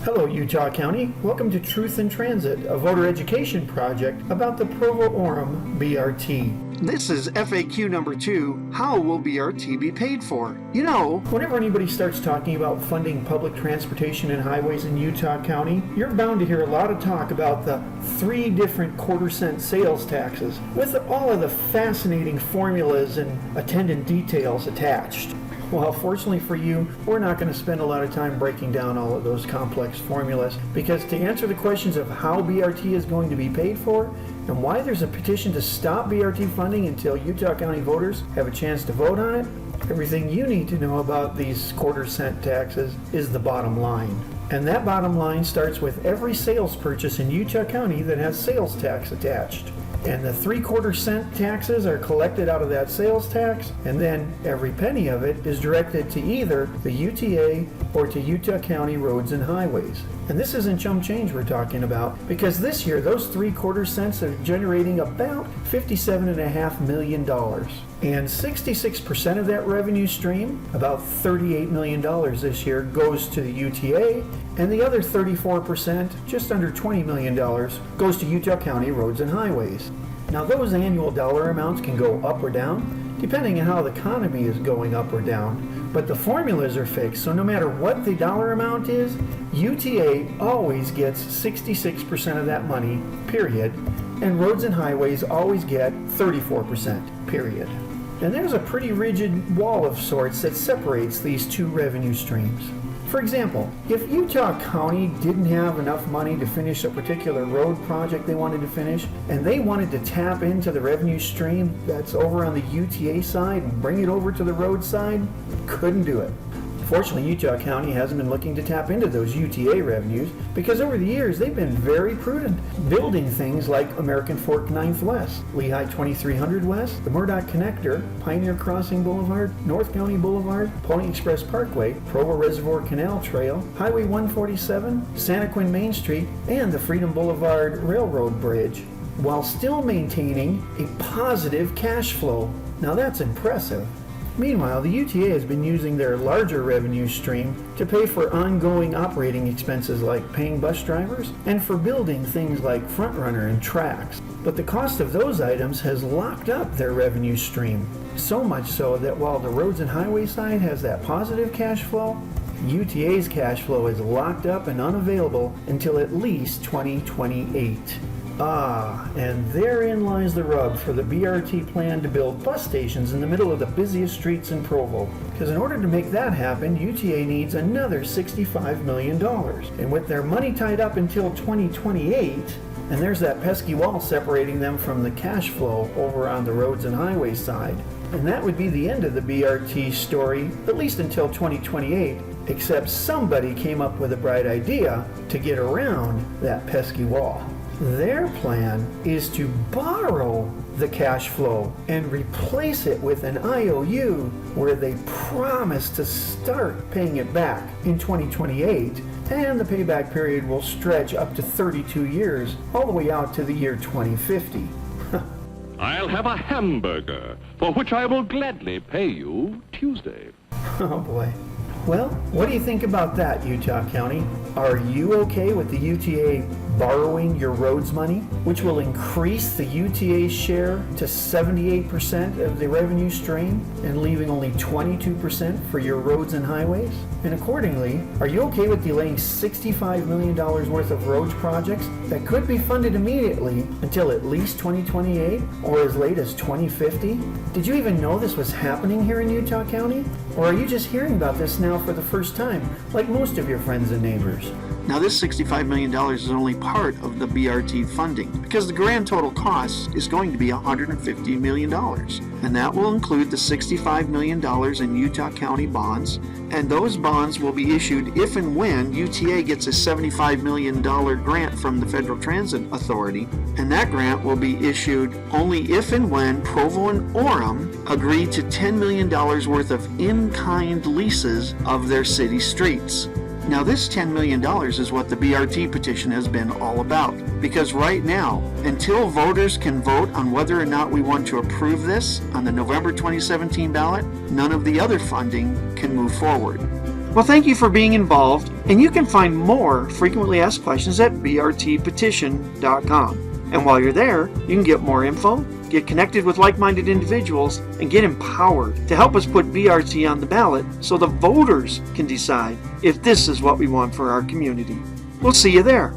Hello, Utah County. Welcome to Truth in Transit, a voter education project about the Provo Orem BRT. This is FAQ number 2. How will BRT be paid for? Whenever anybody starts talking about funding public transportation and highways in Utah County, you're bound to hear a lot of talk about the 3 different quarter-cent sales taxes, with all of the fascinating formulas and attendant details attached. Well, fortunately for you, we're not going to spend a lot of time breaking down all of those complex formulas, because to answer the questions of how BRT is going to be paid for and why there's a petition to stop BRT funding until Utah County voters have a chance to vote on it, everything you need to know about these quarter-cent taxes is the bottom line. And that bottom line starts with every sales purchase in Utah County that has sales tax attached. And the 3/4-cent taxes are collected out of that sales tax, and then every penny of it is directed to either the UTA or to Utah County roads and highways. And this isn't chump change we're talking about, because this year those 3/4 cents are generating about $57.5 million. And 66% of that revenue stream, about $38 million this year, goes to the UTA, and the other 34%, just under $20 million, goes to Utah County roads and highways. Now those annual dollar amounts can go up or down, depending on how the economy is going up or down, but the formulas are fixed, so no matter what the dollar amount is, UTA always gets 66% of that money, period, and roads and highways always get 34%, period. And there's a pretty rigid wall of sorts that separates these two revenue streams. For example, if Utah County didn't have enough money to finish a particular road project they wanted to finish, and they wanted to tap into the revenue stream that's over on the UTA side and bring it over to the road side, couldn't do it. Fortunately, Utah County hasn't been looking to tap into those UTA revenues, because over the years they've been very prudent, building things like American Fork 9th West, Lehigh 2300 West, the Murdoch Connector, Pioneer Crossing Boulevard, North County Boulevard, Pony Express Parkway, Provo Reservoir Canal Trail, Highway 147, Santaquin Main Street, and the Freedom Boulevard Railroad Bridge, while still maintaining a positive cash flow. Now that's impressive. Meanwhile, the UTA has been using their larger revenue stream to pay for ongoing operating expenses like paying bus drivers and for building things like Front Runner and tracks. But the cost of those items has locked up their revenue stream, so much so that while the roads and highway side has that positive cash flow, UTA's cash flow is locked up and unavailable until at least 2028. And therein lies the rub for the BRT plan to build bus stations in the middle of the busiest streets in Provo. Because in order to make that happen, UTA needs another $65 million. And with their money tied up until 2028, and there's that pesky wall separating them from the cash flow over on the roads and highway side. And that would be the end of the BRT story, at least until 2028, except somebody came up with a bright idea to get around that pesky wall. Their plan is to borrow the cash flow and replace it with an IOU where they promise to start paying it back in 2028, and the payback period will stretch up to 32 years, all the way out to the year 2050. I'll have a hamburger, for which I will gladly pay you Tuesday. Oh boy. Well, what do you think about that, Utah County? Are you okay with the UTA borrowing your roads money, which will increase the UTA share to 78% of the revenue stream and leaving only 22% for your roads and highways? And accordingly, are you okay with delaying $65 million worth of roads projects that could be funded immediately until at least 2028 or as late as 2050? Did you even know this was happening here in Utah County? Or are you just hearing about this now for the first time, like most of your friends and neighbors? Now this $65 million is only part of the BRT funding, because the grand total cost is going to be $150 million. And that will include the $65 million in Utah County bonds, and those bonds will be issued if and when UTA gets a $75 million grant from the Federal Transit Authority, and that grant will be issued only if and when Provo and Orem agree to $10 million worth of in-kind leases of their city streets. Now this $10 million is what the BRT petition has been all about, because right now, until voters can vote on whether or not we want to approve this on the November 2017 ballot, none of the other funding can move forward. Well, thank you for being involved, and you can find more frequently asked questions at brtpetition.com. And while you're there, you can get more info, get connected with like-minded individuals, and get empowered to help us put BRT on the ballot so the voters can decide if this is what we want for our community. We'll see you there.